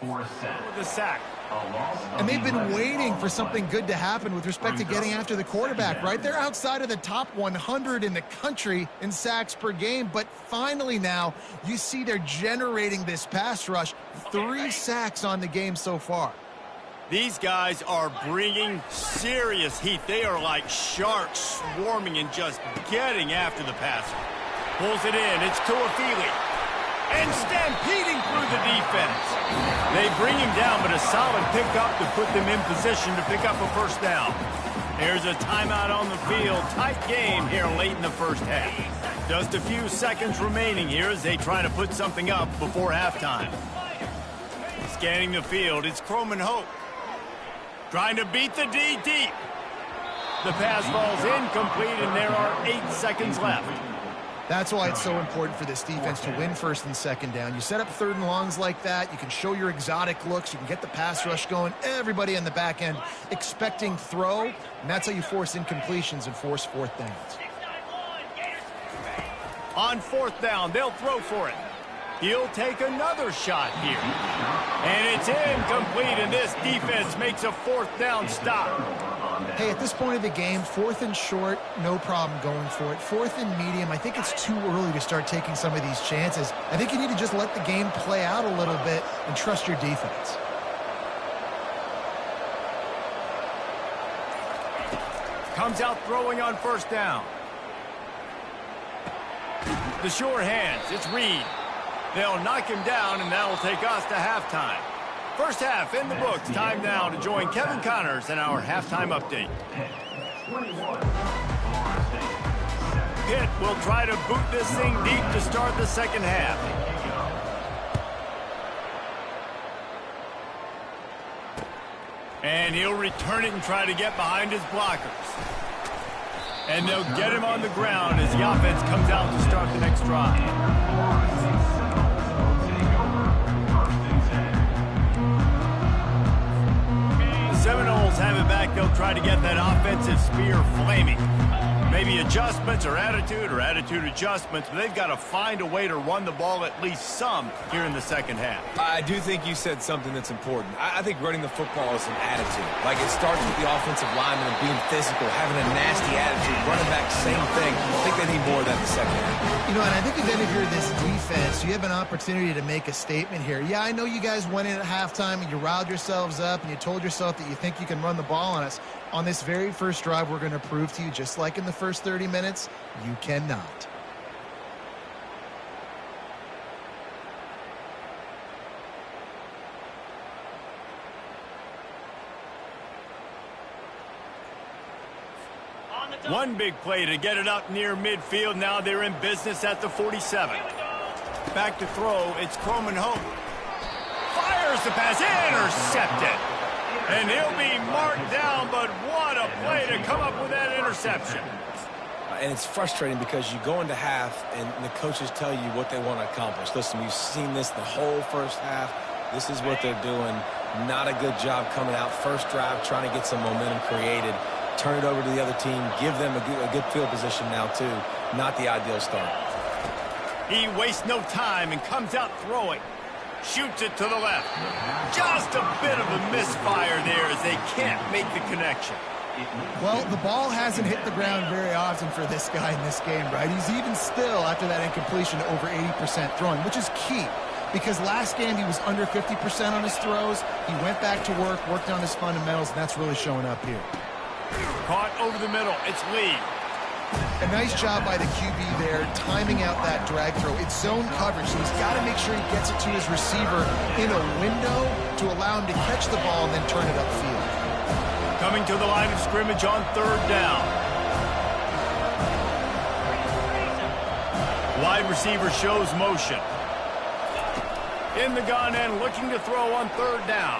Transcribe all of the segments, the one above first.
with the sack. And they've been waiting for something good to happen with respect to getting after the quarterback, right? They're outside of the top 100 in the country in sacks per game, but finally now you see they're generating this pass rush. 3 sacks on the game so far. These guys are bringing serious heat. They are like sharks swarming and just getting after the passer. Pulls it in. It's Tuafili. And stampeding through the defense. They bring him down, but a solid pickup to put them in position to pick up a first down. There's a timeout on the field. Tight game here late in the first half. Just a few seconds remaining here as they try to put something up before halftime. Scanning the field, it's Croman Hope. Trying to beat the D deep. The pass falls incomplete, and there are 8 seconds left. That's why it's so important for this defense to win first and second down. You set up third and longs like that. You can show your exotic looks. You can get the pass rush going. Everybody on the back end expecting throw, and that's how you force incompletions and force fourth downs. On fourth down, they'll throw for it. He'll take another shot here. And it's incomplete, and this defense makes a fourth down stop. Hey, at this point of the game, fourth and short, no problem going for it. Fourth and medium, I think it's too early to start taking some of these chances. I think you need to just let the game play out a little bit and trust your defense. Comes out throwing on first down. The sure hands, it's Reed. They'll knock him down, and that'll take us to halftime. First half in the books. Time now to join Kevin Connors in our halftime update. Pitt will try to boot this thing deep to start the second half. And he'll return it and try to get behind his blockers. And they'll get him on the ground as the offense comes out to start the next drive. Seminoles have it back. They'll try to get that offensive spear flaming. Maybe adjustments or attitude adjustments, but they've got to find a way to run the ball at least some here in the second half. I do think you said something that's important. I think running the football is an attitude. Like, it starts with the offensive lineman and being physical, having a nasty attitude. Running back, same thing. I think they need more of that in the second half. You know, and I think then if you're this defense, you have an opportunity to make a statement here. Yeah, I know you guys went in at halftime and you riled yourselves up and you told yourself that you think you can run the ball on us. On this very first drive, we're going to prove to you, just like in the first 30 minutes, you cannot. One big play to get it up near midfield. Now they're in business at the 47. Back to throw. It's Croman Hope. Fires the pass. Intercepted. And he'll be marked down, but what a play to come up with that interception. And it's frustrating because you go into half and the coaches tell you what they want to accomplish. Listen, you've seen this the whole first half. This is what they're doing. Not a good job coming out. First drive, trying to get some momentum created. Turn it over to the other team. Give them a good field position now, too. Not the ideal start. He wastes no time and comes out throwing. Shoots it to the left. Just a bit of a misfire there as they can't make the connection. Well, the ball hasn't hit the ground very often for this guy in this game, right? He's even still, after that incompletion, over 80% throwing, which is key. Because last game he was under 50% on his throws. He went back to work, worked on his fundamentals, and that's really showing up here. Caught over the middle. It's Lee. A nice job by the QB there, timing out that drag throw. It's zone coverage, so he's got to make sure he gets it to his receiver in a window to allow him to catch the ball and then turn it upfield. Coming to the line of scrimmage on third down. Wide receiver shows motion. In the gun and looking to throw on third down.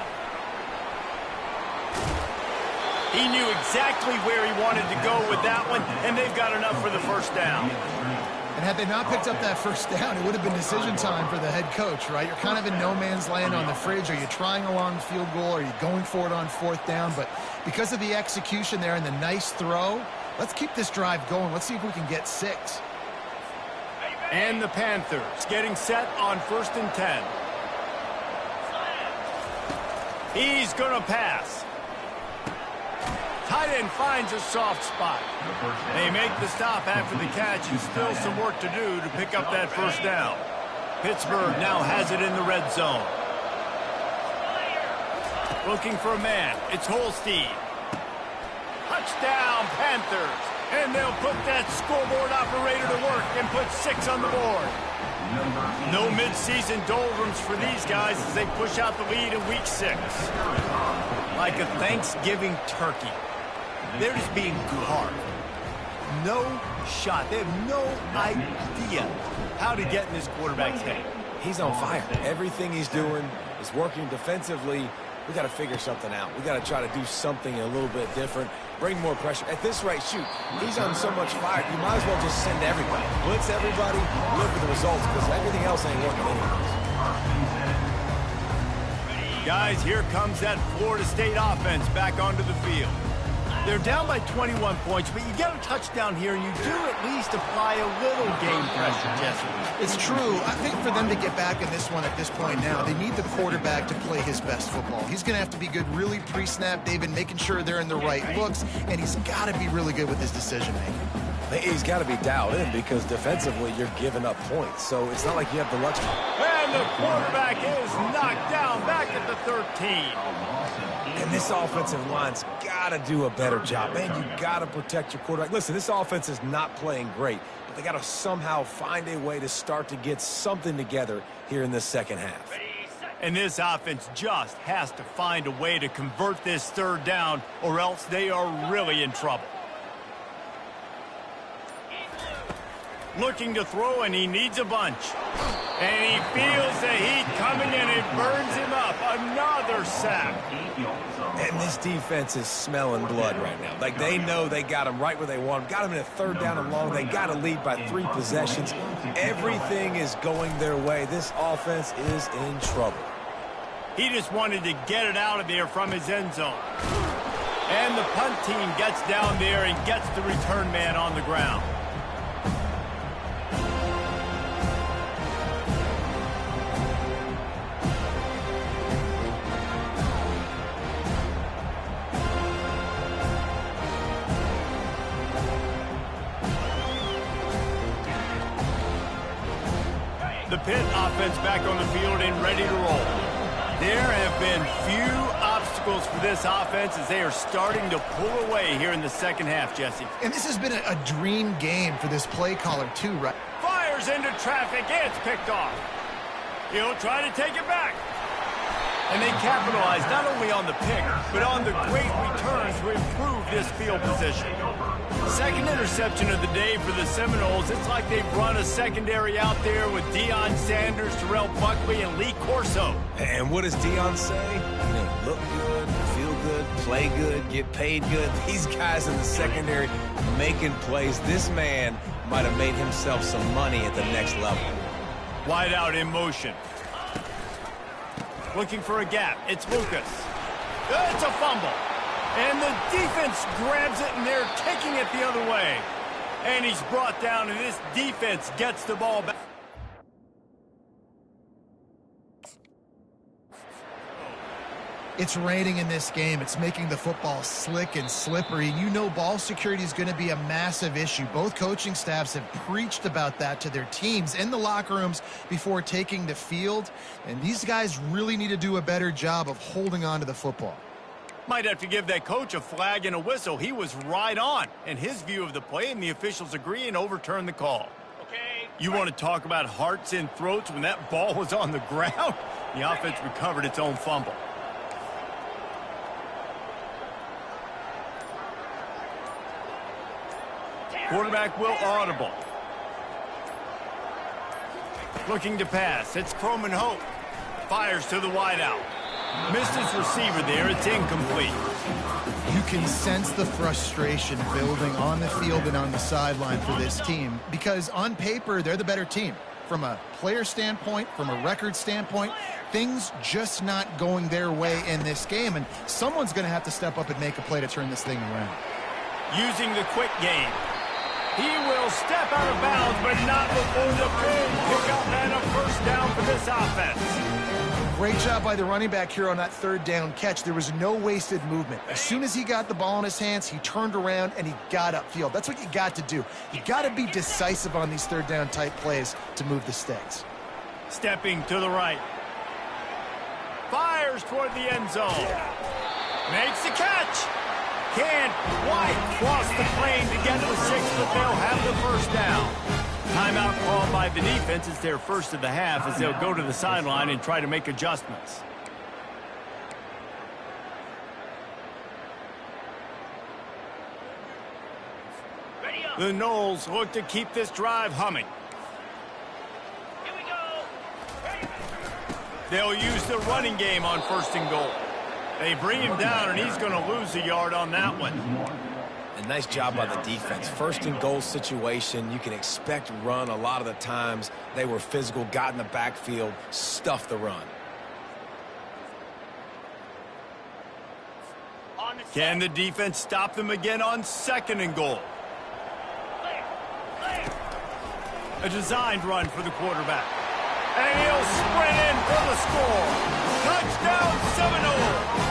He knew exactly where he wanted to go with that one, and they've got enough for the first down. And had they not picked up that first down, it would have been decision time for the head coach, right? You're kind of in no man's land on the fridge. Are you trying a long field goal? Are you going for it on fourth down? But because of the execution there and the nice throw, let's keep this drive going. Let's see if we can get 6. And the Panthers getting set on 1st and 10. He's going to pass. Tight end finds a soft spot. They make the stop after the catch, and still some work to do to pick up that first down. Pittsburgh now has it in the red zone. Looking for a man. It's Holstein. Touchdown, Panthers. And they'll put that scoreboard operator to work and put 6 on the board. No midseason doldrums for these guys as they push out the lead in week 6. Like a Thanksgiving turkey. They're just being carved. No shot. They have no idea how to get in this quarterback's head. He's on fire. Everything he's doing is working defensively. We got to figure something out. We got to try to do something a little bit different. Bring more pressure. At this rate, shoot, he's on so much fire. You might as well just send everybody. Blitz everybody, look for the results, because everything else ain't working anyways. Guys, here comes that Florida State offense back onto the field. They're down by 21 points, but you get a touchdown here, and you do at least apply a little game pressure, Jesse. It's true. I think for them to get back in this one at this point now, they need the quarterback to play his best football. He's going to have to be good really pre-snap, David, making sure they're in the right looks, and he's got to be really good with his decision-making. He's got to be dialed in because defensively you're giving up points, so it's not like you have the luxury. And the quarterback is knocked down back at the 13. And this offensive line's got to do a better job. Man, you got to protect your quarterback. Listen, this offense is not playing great, but they got to somehow find a way to start to get something together here in this second half. And this offense just has to find a way to convert this third down, or else they are really in trouble. Looking to throw, and he needs a bunch. And he feels the heat coming, and it burns him up. Another sack. And this defense is smelling blood right now. Like, they know they got him right where they want him. Got him in a third down and long. They got to lead by 3 possessions. Everything is going their way. This offense is in trouble. He just wanted to get it out of there from his end zone. And the punt team gets down there and gets the return man on the ground. The Pitt offense back on the field and ready to roll. There have been few obstacles for this offense as they are starting to pull away here in the second half, Jesse. And this has been a dream game for this play caller, too, right? Fires into traffic. It's picked off. He'll try to take it back. And they capitalize not only on the pick, but on the great return to improve this field position. Second interception of the day for the Seminoles. It's like they've run a secondary out there with Deion Sanders, Terrell Buckley, and Lee Corso. And what does Deion say? You know, look good, feel good, play good, get paid good. These guys in the secondary making plays. This man might have made himself some money at the next level. Wide out in motion. Looking for a gap. It's Lucas. It's a fumble. And the defense grabs it, and they're taking it the other way. And he's brought down, and this defense gets the ball back. It's raining in this game. It's making the football slick and slippery. You know ball security is going to be a massive issue. Both coaching staffs have preached about that to their teams in the locker rooms before taking the field. And these guys really need to do a better job of holding on to the football. Might have to give that coach a flag and a whistle. He was right on in his view of the play, and the officials agree and overturn the call. Okay. You want to talk about hearts and throats when that ball was on the ground? The offense recovered its own fumble. Quarterback will audible. Looking to pass. It's Croman Hope. Fires to the wideout. Missed his receiver there. It's incomplete. You can sense the frustration building on the field and on the sideline for this team because on paper, they're the better team. From a player standpoint, from a record standpoint, things just not going their way in this game, and someone's going to have to step up and make a play to turn this thing around. Using the quick game. He will step out of bounds, but not before the big pickup and a first down for this offense. Great job by the running back here on that third down catch. There was no wasted movement. As soon as he got the ball in his hands, he turned around and he got upfield. That's what you got to do. You got to be decisive on these third down type plays to move the sticks. Stepping to the right. Fires toward the end zone. Makes the catch. Can't quite cross the plane to get to the 6, but they'll have the first down. Timeout called by the defense. It's their first of the half as they'll go to the sideline and try to make adjustments. The Noles look to keep this drive humming. Here we go. They'll use the running game on 1st and goal. They bring him down, and he's going to lose a yard on that one. A nice job by the defense. 1st and goal situation, you can expect run a lot of the times. They were physical, got in the backfield, stuffed the run. Can the defense stop them again on 2nd and goal? A designed run for the quarterback. And he'll sprint in for the score. Touchdown Seminole!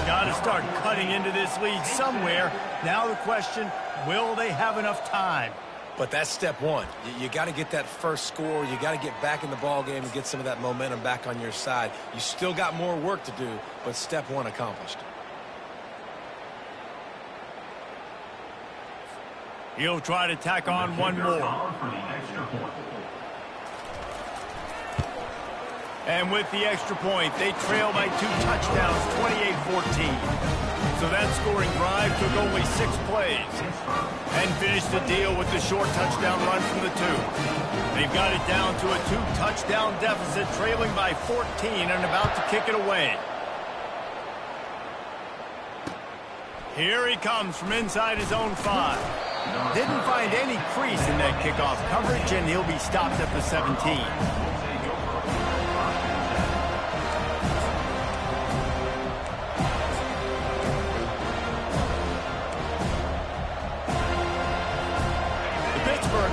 Got to start cutting into this lead somewhere. Now the question, will they have enough time? But that's step one. You got to get that first score. You got to get back in the ball game and get some of that momentum back on your side. You still got more work to do, but step one accomplished. He'll try to tack on one more. And with the extra point, they trail by 2 touchdowns, 28-14. So that scoring drive took only 6 plays. And finished the deal with the short touchdown run from the 2. They've got it down to a 2-touchdown deficit, trailing by 14 and about to kick it away. Here he comes from inside his own 5. Didn't find any crease in that kickoff coverage, and he'll be stopped at the 17.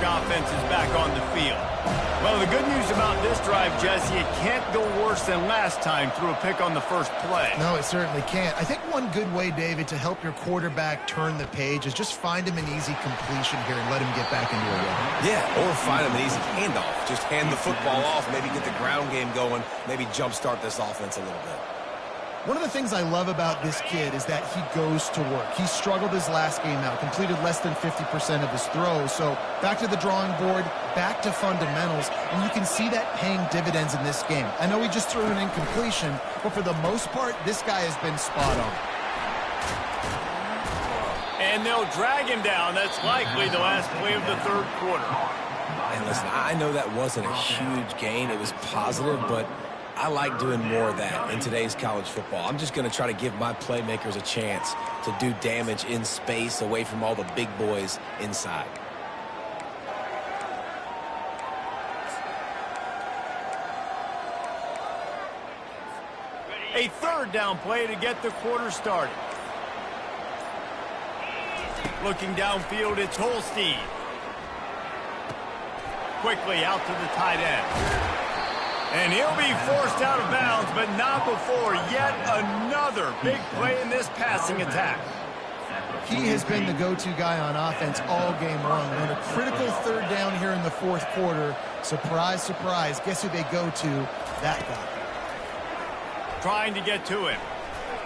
Offense is back on the field. Well, the good news about this drive, Jesse, it can't go worse than last time through a pick on the first play. No, it certainly can't. I think one good way, David, to help your quarterback turn the page is just find him an easy completion here and let him get back into a rhythm. Yeah, or find him an easy handoff. Just hand the football off, maybe get the ground game going, maybe jumpstart this offense a little bit. One of the things I love about this kid is that he goes to work. He struggled his last game out, completed less than 50% of his throws. So back to the drawing board, back to fundamentals, and you can see that paying dividends in this game. I know he just threw an incompletion, but for the most part, this guy has been spot on. And they'll drag him down. That's likely the last play of the 3rd quarter. And listen, I know that wasn't a huge gain. It was positive, but I like doing more of that in today's college football. I'm just going to try to give my playmakers a chance to do damage in space away from all the big boys inside. A 3rd down play to get the quarter started. Looking downfield, it's Holstein. Quickly out to the tight end. And he'll be forced out of bounds, but not before yet another big play in this passing attack. He has been the go-to guy on offense all game long. On a critical 3rd down here in the 4th quarter, surprise, surprise, guess who they go to? That guy. Trying to get to him.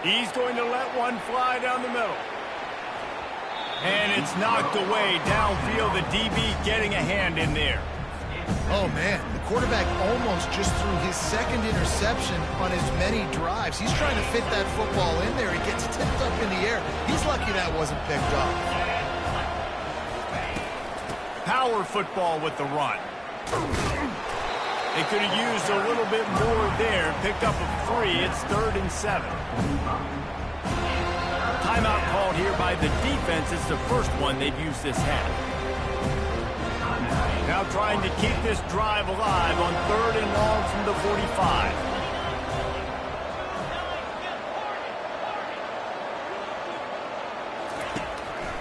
He's going to let one fly down the middle. And it's knocked away downfield. The DB getting a hand in there. Oh, man, the quarterback almost just threw his 2nd interception on as many drives. He's trying to fit that football in there. It gets tipped up in the air. He's lucky that wasn't picked up. Power football with the run. They could have used a little bit more there. Picked up a 3. It's 3rd and 7. Timeout called here by the defense. It's the first one they've used this half. Now trying to keep this drive alive on 3rd and long from the 45.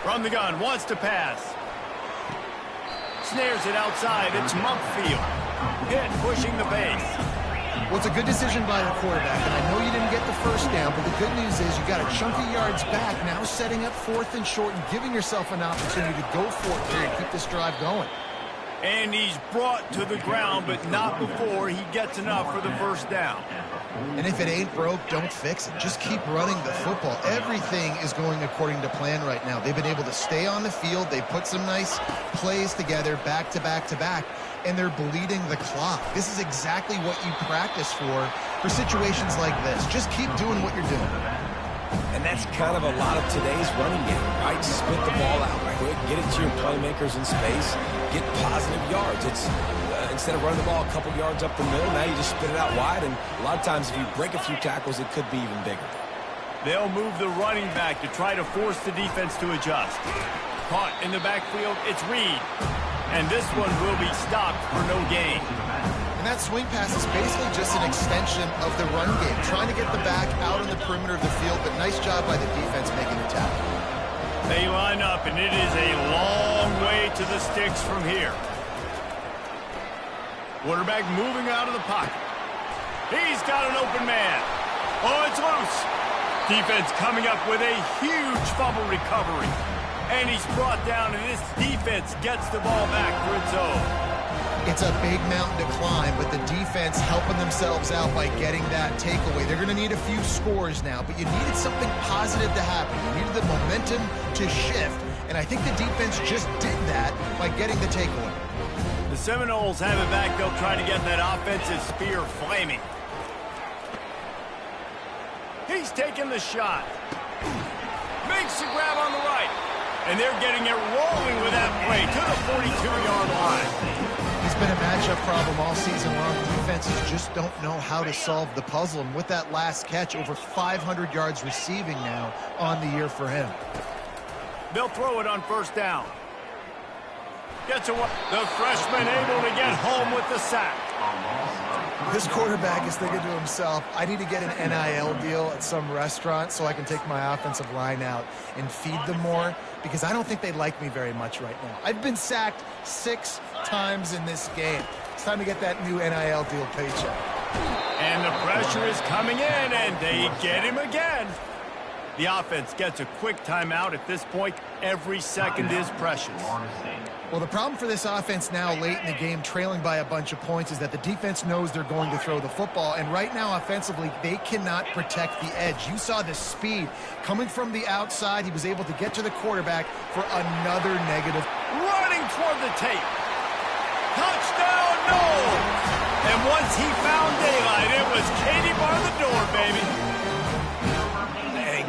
From the gun, wants to pass. Snares it outside. It's Mumpfield. Pitt pushing the base. Well, it's a good decision by the quarterback, and I know you didn't get the first down, but the good news is you got a chunk of yards back, now setting up 4th and short and giving yourself an opportunity to go for it here and keep this drive going. And he's brought to the ground, but not before he gets enough for the first down. And if it ain't broke, don't fix it. Just keep running the football. Everything is going according to plan right now. They've been able to stay on the field. They put some nice plays together back to back to back, and they're bleeding the clock. This is exactly what you practice for situations like this. Just keep doing what you're doing. And that's kind of a lot of today's running game, right? Spit the ball out quick, get it to your playmakers in space, get positive yards. It's instead of running the ball a couple yards up the middle, now you just spit it out wide, and a lot of times if you break a few tackles, it could be even bigger. They'll move the running back to try to force the defense to adjust. Caught in the backfield, it's Reed. And this one will be stopped for no gain. And that swing pass is basically just an extension of the run game, trying to get the back out on the perimeter of the field, but nice job by the defense making the tackle. They line up, and it is a long way to the sticks from here. Quarterback moving out of the pocket. He's got an open man. Oh, it's loose. Defense coming up with a huge fumble recovery. And he's brought down, and this defense gets the ball back for its own. It's a big mountain to climb, but the defense helping themselves out by getting that takeaway. They're going to need a few scores now, but you needed something positive to happen. You needed the momentum to shift, and I think the defense just did that by getting the takeaway. The Seminoles have it back. They'll try to get that offensive spear flaming. He's taking the shot. Makes the grab on the right. And they're getting it rolling with that play to the 42-yard line. He's been a matchup problem all season long. Defenses just don't know how to solve the puzzle. And with that last catch, over 500 yards receiving now on the year for him. They'll throw it on first down. Gets away. The freshman able to get home with the sack. This quarterback is thinking to himself, I need to get an NIL deal at some restaurant so I can take my offensive line out and feed them more, because I don't think they like me very much right now. I've been sacked 6 times in this game. It's time to get that new NIL deal paycheck. And the pressure is coming in, and they get him again. The offense gets a quick timeout. At this point, every second is precious. Well, the problem for this offense now late in the game, trailing by a bunch of points, is that the defense knows they're going to throw the football. And right now, offensively, they cannot protect the edge. You saw the speed coming from the outside. He was able to get to the quarterback for another negative. Running toward the tape. Touchdown, no! And once he found daylight, it was Katie bar the door, baby.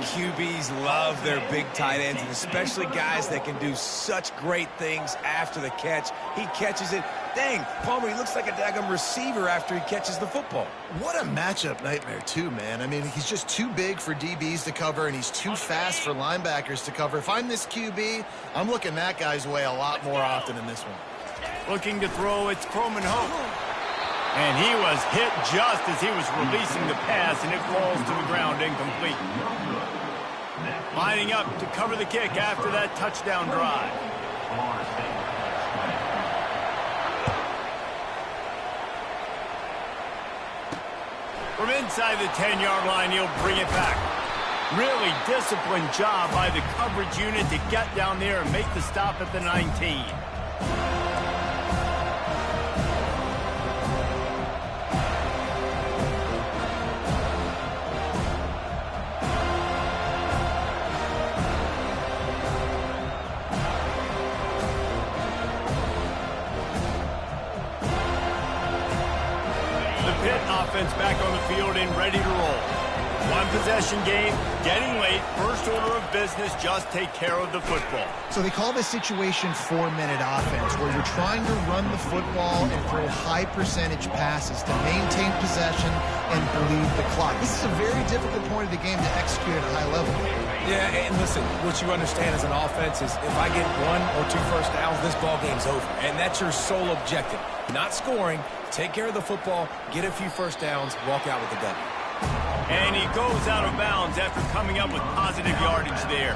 QBs love their big tight ends, and especially guys that can do such great things after the catch. He catches it. Dang, Palmer, he looks like a daggum receiver after he catches the football. What a matchup nightmare, too, man. I mean, he's just too big for DBs to cover, and he's too fast for linebackers to cover. If I'm this QB, I'm looking that guy's way a lot more often in this one. Looking to throw, it's Croman Hope. And he was hit just as he was releasing the pass, and it falls to the ground incomplete. Lining up to cover the kick after that touchdown drive. From inside the 10-yard line, he'll bring it back. Really disciplined job by the coverage unit to get down there and make the stop at the 19. Offense back on the field and ready to roll. One possession game, getting late, first order of business, just take care of the football. So they call this situation 4-minute offense, where you're trying to run the football and throw high percentage passes to maintain possession and bleed the clock. This is a very difficult point of the game to execute at a high level. Yeah, and listen, what you understand as an offense is if I get 1 or 2 first downs, this ball game's over. And that's your sole objective. Not scoring, take care of the football, get a few first downs, walk out with the W. And he goes out of bounds after coming up with positive yardage there.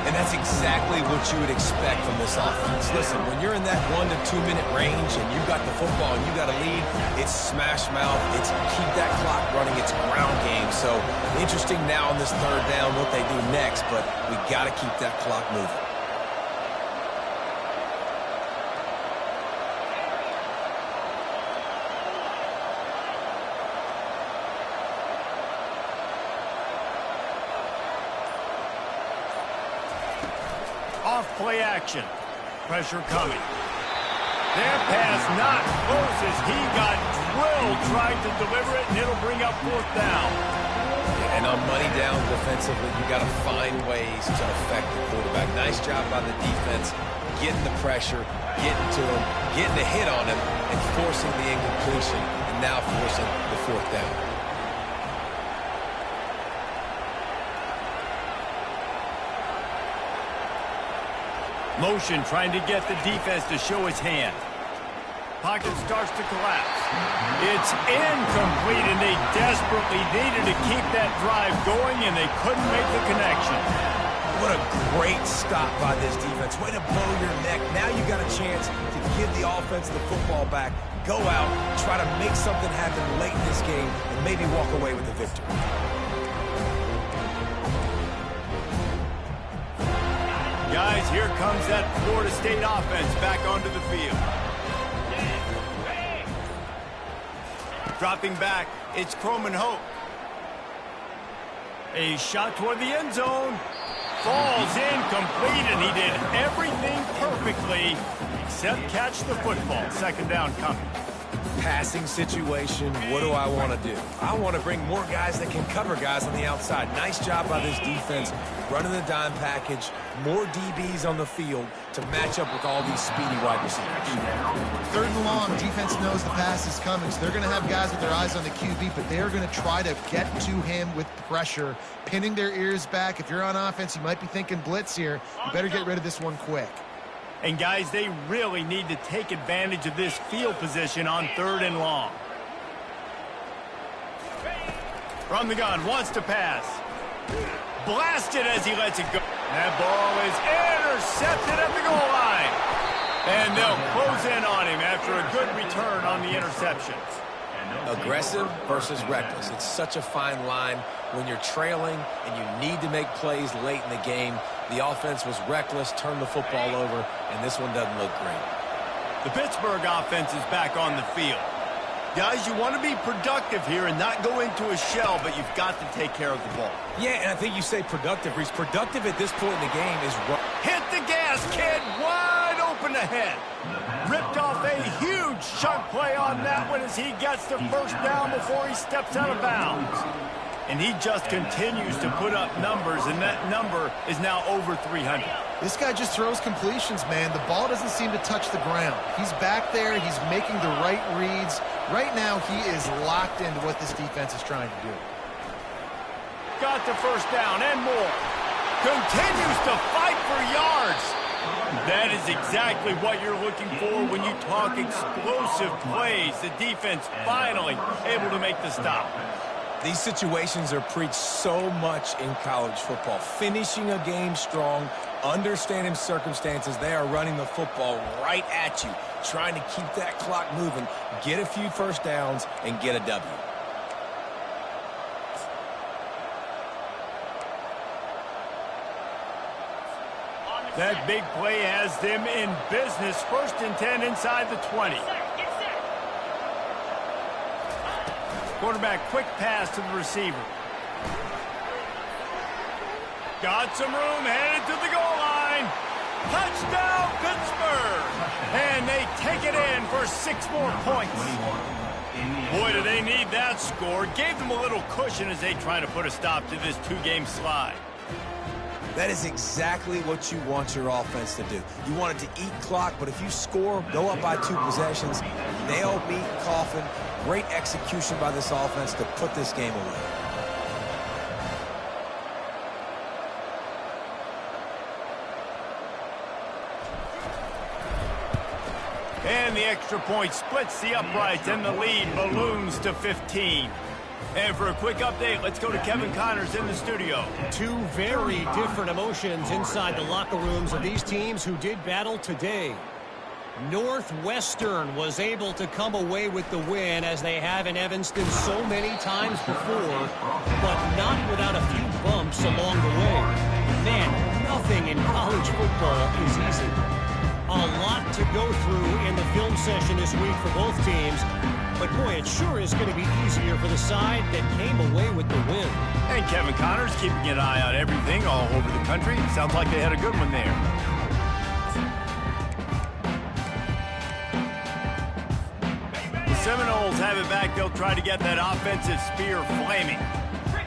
And that's exactly what you would expect from this offense. Listen, when you're in that 1 to 2 minute range and you've got the football and you got a lead, it's smash mouth, it's keep that clock running, it's ground game. So interesting now on this third down what they do next, but we got to keep that clock moving. Off play action. Pressure coming. Their pass not close as he got drilled, tried to deliver it, and it'll bring up fourth down. And on money down defensively, you got to find ways to affect the quarterback. Nice job by the defense, getting the pressure, getting to him, getting a hit on him, and forcing the incompletion, and now forcing the fourth down. Motion trying to get the defense to show his hand. Pocket starts to collapse. It's incomplete, and they desperately needed to keep that drive going, and they couldn't make the connection. What a great stop by this defense. Way to bow your neck. Now you got a chance to give the offense the football back, go out, try to make something happen late in this game, and maybe walk away with the victory. Guys, here comes that Florida State offense back onto the field. Dropping back, it's Croman Hope. A shot toward the end zone. Falls incomplete, and he did everything perfectly except catch the football. Second down coming. Passing situation, what do I want to do? I want to bring more guys that can cover guys on the outside. Nice job by this defense, running the dime package, more DBs on the field to match up with all these speedy wide receivers. Third and long, defense knows the pass is coming, so they're going to have guys with their eyes on the QB, but they're going to try to get to him with pressure, pinning their ears back. If you're on offense, you might be thinking blitz here. You better get rid of this one quick. And, guys, they really need to take advantage of this field position on third and long. From the gun, wants to pass. Blasted as he lets it go. That ball is intercepted at the goal line. And they'll close in on him after a good return on the interception. Aggressive versus reckless. It's such a fine line when you're trailing and you need to make plays late in the game. The offense was reckless, turned the football over, and this one doesn't look great. The Pittsburgh offense is back on the field. Guys, you want to be productive here and not go into a shell, but you've got to take care of the ball. Yeah, and I think you say productive. He's productive at this point in the game is hit the gas, kid. Wide open ahead. Ripped off a huge chunk play on that one as he gets the first down before he steps out of bounds. And he just continues to put up numbers, and that number is now over 300. This guy just throws completions, man. The ball doesn't seem to touch the ground. He's back there. He's making the right reads. Right now, he is locked into what this defense is trying to do. Got the first down and more. Continues to fight for yards. That is exactly what you're looking for when you talk explosive plays. The defense finally able to make the stop. These situations are preached so much in college football. Finishing a game strong, understanding circumstances. They are running the football right at you, trying to keep that clock moving, get a few first downs, and get a W. That big play has them in business. First and 10 inside the 20. Quarterback, quick pass to the receiver. Got some room, headed to the goal line. Touchdown, Pittsburgh! And they take it in for 6 more points. Boy, do they need that score. Gave them a little cushion as they try to put a stop to this 2-game slide. That is exactly what you want your offense to do. You want it to eat clock, but if you score, go up by 2 possessions, nail, meet, coffin. Great execution by this offense to put this game away. And the extra point splits the uprights, and the lead balloons to 15. And for a quick update, let's go to Kevin Connors in the studio. Two very different emotions inside the locker rooms of these teams who did battle today. Northwestern was able to come away with the win, as they have in Evanston so many times before, but not without a few bumps along the way. Man, nothing in college football is easy. A lot to go through in the film session this week for both teams, but boy, it sure is going to be easier for the side that came away with the win. And Kevin Connors keeping an eye on everything all over the country. Sounds like they had a good one there. The Seminoles have it back. They'll try to get that offensive spear flaming.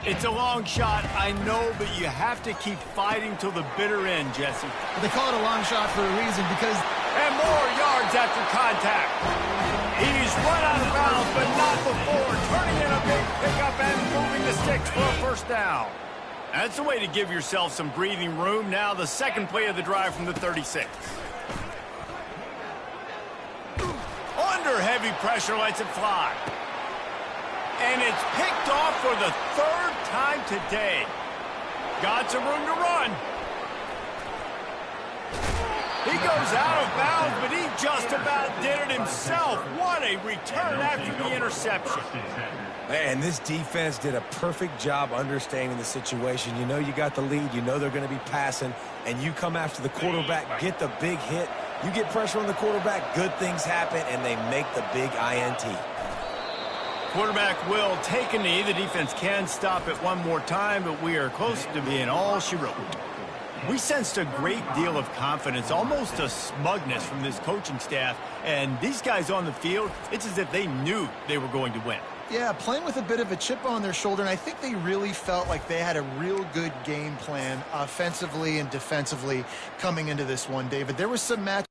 It's a long shot, I know, but you have to keep fighting till the bitter end, Jesse. They call it a long shot for a reason, because... And more yards after contact. He's run out of bounds, but not before. Turning in a big pickup and moving the sticks for a first down. That's the way to give yourself some breathing room. Now the second play of the drive from the 36. Under heavy pressure, lets it fly. And it's picked off for the third time today. Got some room to run. He goes out of bounds, but he just about did it himself. What a return after the interception. And this defense did a perfect job understanding the situation. You know you got the lead. You know they're going to be passing. And you come after the quarterback, get the big hit. You get pressure on the quarterback, good things happen, and they make the big INT. Quarterback will take a knee. The defense can stop it one more time, but we are close to being all she wrote. We sensed a great deal of confidence, almost a smugness from this coaching staff. And these guys on the field, it's as if they knew they were going to win. Yeah, playing with a bit of a chip on their shoulder, and I think they really felt like they had a real good game plan offensively and defensively coming into this one, David. There was some match